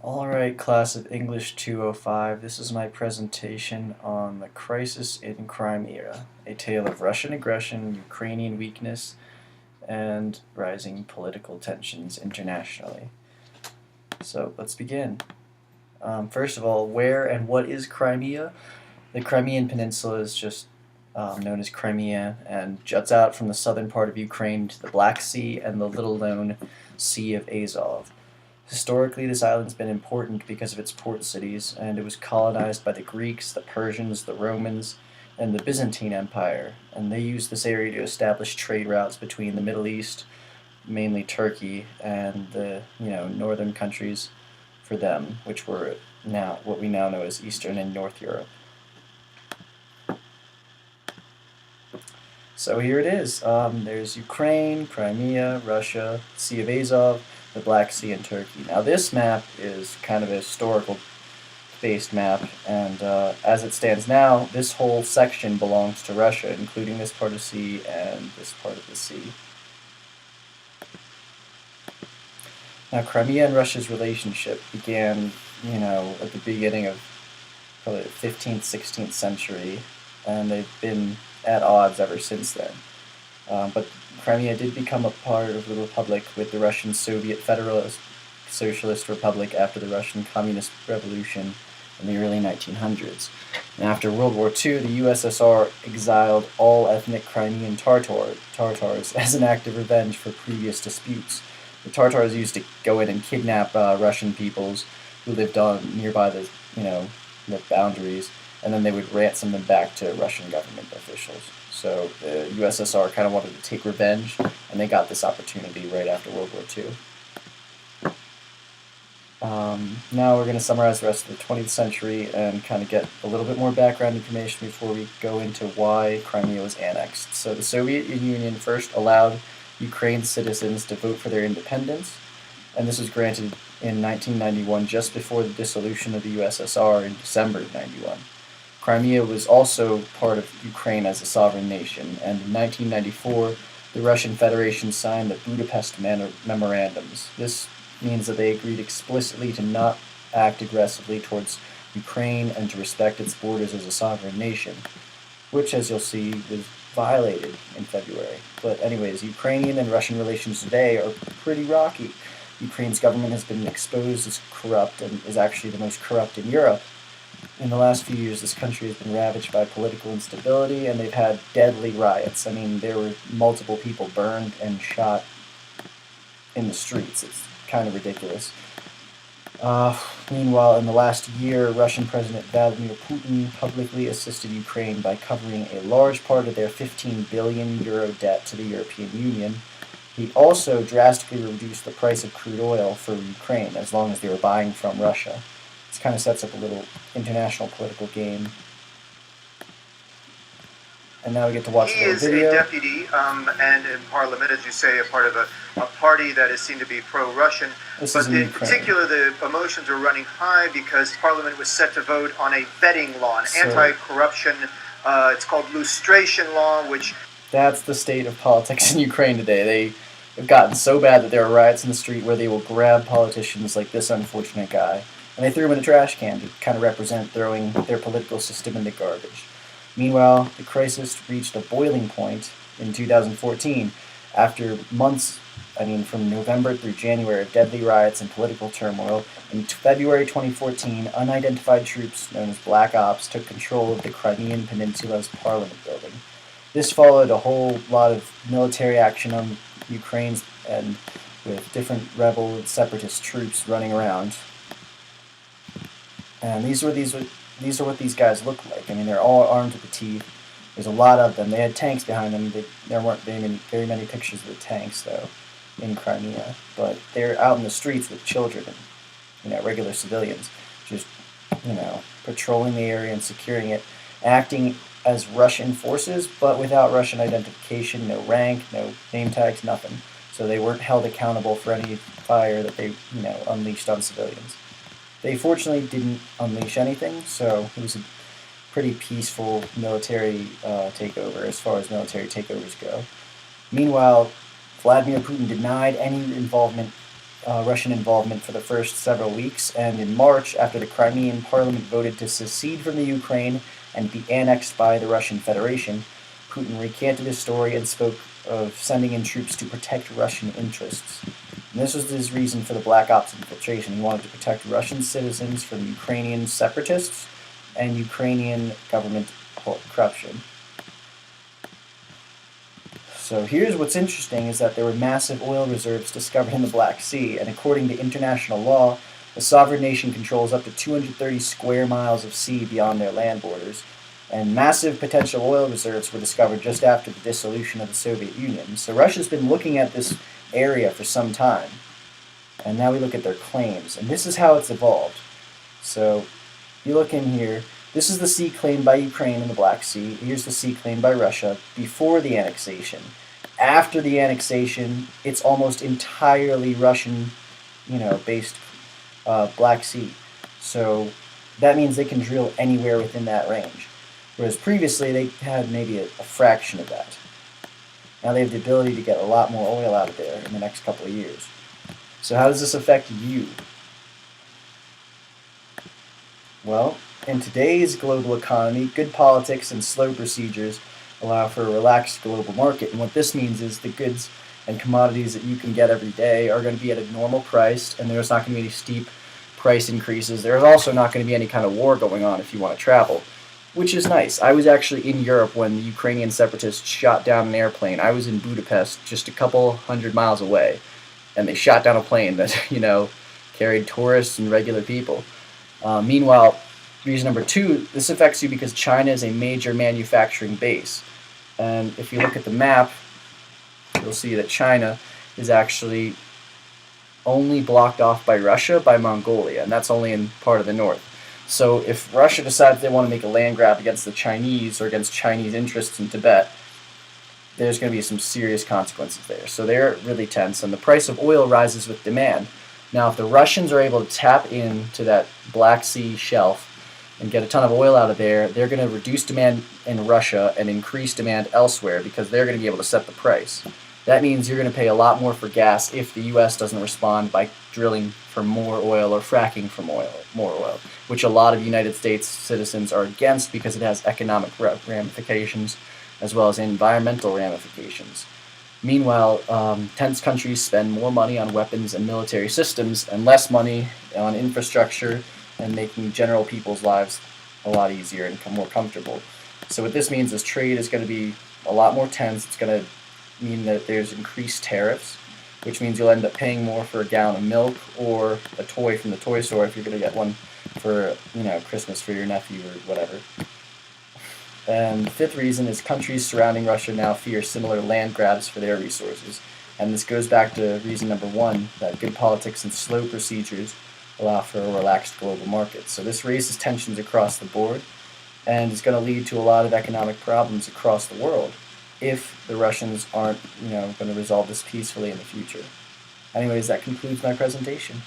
Alright, class of English 205, this is my presentation on the crisis in Crimea, a tale of Russian aggression, Ukrainian weakness, and rising political tensions internationally. So let's begin. First of all, where and what is Crimea? The Crimean Peninsula is just known as Crimea and juts out from the southern part of Ukraine to the Black Sea and the little-known Sea of Azov. Historically, this island's been important because of its port cities, and it was colonized by the Greeks, the Persians, the Romans, and the Byzantine Empire, and they used this area to establish trade routes between the Middle East, mainly Turkey, and the northern countries for them, which were now what we now know as Eastern and North Europe. So here it is. There's Ukraine, Crimea, Russia, Sea of Azov, the Black Sea, and Turkey. Now this map is kind of a historical-based map, and as it stands now, this whole section belongs to Russia, including this part of the sea and this part of the sea. Now Crimea and Russia's relationship began, at the beginning of probably the 15th, 16th century, and they've been at odds ever since then. But Crimea did become a part of the republic with the Russian Soviet Federalist Socialist Republic after the Russian Communist Revolution in the early 1900s. And after World War II, the USSR exiled all ethnic Crimean Tartars as an act of revenge for previous disputes. The Tartars used to go in and kidnap Russian peoples who lived on nearby the boundaries, and then they would ransom them back to Russian government officials. So the USSR kind of wanted to take revenge, and they got this opportunity right after World War II. Now we're going to summarize the rest of the 20th century and kind of get a little bit more background information before we go into why Crimea was annexed. So the Soviet Union first allowed Ukraine's citizens to vote for their independence, and this was granted in 1991, just before the dissolution of the USSR in December of 1991. Crimea was also part of Ukraine as a sovereign nation, and in 1994, the Russian Federation signed the Budapest Memorandums. This means that they agreed explicitly to not act aggressively towards Ukraine and to respect its borders as a sovereign nation, which, as you'll see, was violated in February. But anyways, Ukrainian and Russian relations today are pretty rocky. Ukraine's government has been exposed as corrupt and is actually the most corrupt in Europe. In the last few years, this country has been ravaged by political instability, and they've had deadly riots. I mean, there were multiple people burned and shot in the streets. It's kind of ridiculous. Meanwhile, in the last year, Russian President Vladimir Putin publicly assisted Ukraine by covering a large part of their €15 billion debt to the European Union. He also drastically reduced the price of crude oil for Ukraine, as long as they were buying from Russia. This kind of sets up a little international political game. And now we get to watch the video. He is a deputy and in Parliament, as you say, a part of a party that is seen to be pro-Russian. But in particular, the emotions are running high because Parliament was set to vote on a vetting law, an anti-corruption, it's called lustration law, which... That's the state of politics in Ukraine today. They've gotten so bad that there are riots in the street where they will grab politicians like this unfortunate guy, and they threw him in a trash can to kind of represent throwing their political system in the garbage. Meanwhile, the crisis reached a boiling point in 2014 after months, from November through January, of deadly riots and political turmoil. In February 2014, unidentified troops known as Black Ops took control of the Crimean Peninsula's Parliament building. This followed a whole lot of military action on Ukraine's end, with different rebel and separatist troops running around. And these are what these guys look like. I mean, they're all armed to the teeth. There's a lot of them. They had tanks behind them. There weren't very many pictures of the tanks, though, in Crimea. But they're out in the streets with children and, regular civilians, just, patrolling the area and securing it, acting as Russian forces, but without Russian identification, no rank, no name tags, nothing. So they weren't held accountable for any fire that they, unleashed on civilians. They fortunately didn't unleash anything, so it was a pretty peaceful military takeover as far as military takeovers go. Meanwhile, Vladimir Putin denied any involvement Russian involvement for the first several weeks, and in March, after the Crimean Parliament voted to secede from the Ukraine and be annexed by the Russian Federation, Putin recanted his story and spoke of sending in troops to protect Russian interests. And this was his reason for the Black Ops infiltration. He wanted to protect Russian citizens from Ukrainian separatists and Ukrainian government corruption. So here's what's interesting is that there were massive oil reserves discovered in the Black Sea, and according to international law, a sovereign nation controls up to 230 square miles of sea beyond their land borders, and massive potential oil reserves were discovered just after the dissolution of the Soviet Union. So Russia's been looking at this area for some time, and now we look at their claims, and this is how it's evolved. So you look in here, this is the sea claimed by Ukraine in the Black Sea, here's the sea claimed by Russia before the annexation. After the annexation, it's almost entirely Russian, based Black Sea. So that means they can drill anywhere within that range. Whereas previously, they had maybe a fraction of that. Now they have the ability to get a lot more oil out of there in the next couple of years. So how does this affect you? Well, in today's global economy, good politics and slow procedures allow for a relaxed global market. And what this means is the goods and commodities that you can get every day are going to be at a normal price, and there's not going to be any steep price increases. There's also not going to be any kind of war going on if you want to travel, which is nice. I was actually in Europe when the Ukrainian separatists shot down an airplane. I was in Budapest, just a couple 100 miles away, and they shot down a plane that, carried tourists and regular people. Meanwhile, reason number two, this affects you because China is a major manufacturing base. And if you look at the map, you'll see that China is actually only blocked off by Russia, by Mongolia, and that's only in part of the north. So if Russia decides they want to make a land grab against the Chinese or against Chinese interests in Tibet, there's going to be some serious consequences there. So they're really tense, and the price of oil rises with demand. Now, if the Russians are able to tap into that Black Sea shelf and get a ton of oil out of there, they're going to reduce demand in Russia and increase demand elsewhere because they're going to be able to set the price. That means you're going to pay a lot more for gas if the U.S. doesn't respond by drilling for more oil or fracking for more oil, which a lot of United States citizens are against because it has economic ramifications as well as environmental ramifications. Meanwhile, tense countries spend more money on weapons and military systems and less money on infrastructure and making general people's lives a lot easier and more comfortable. So what this means is trade is going to be a lot more tense. It's going to mean that there's increased tariffs, which means you'll end up paying more for a gallon of milk or a toy from the toy store if you're going to get one for Christmas for your nephew or whatever. And the fifth reason is countries surrounding Russia now fear similar land grabs for their resources. And this goes back to reason number one, that good politics and slow procedures allow for a relaxed global market. So this raises tensions across the board, and it's going to lead to a lot of economic problems across the world if the Russians aren't, going to resolve this peacefully in the future. Anyways, that concludes my presentation.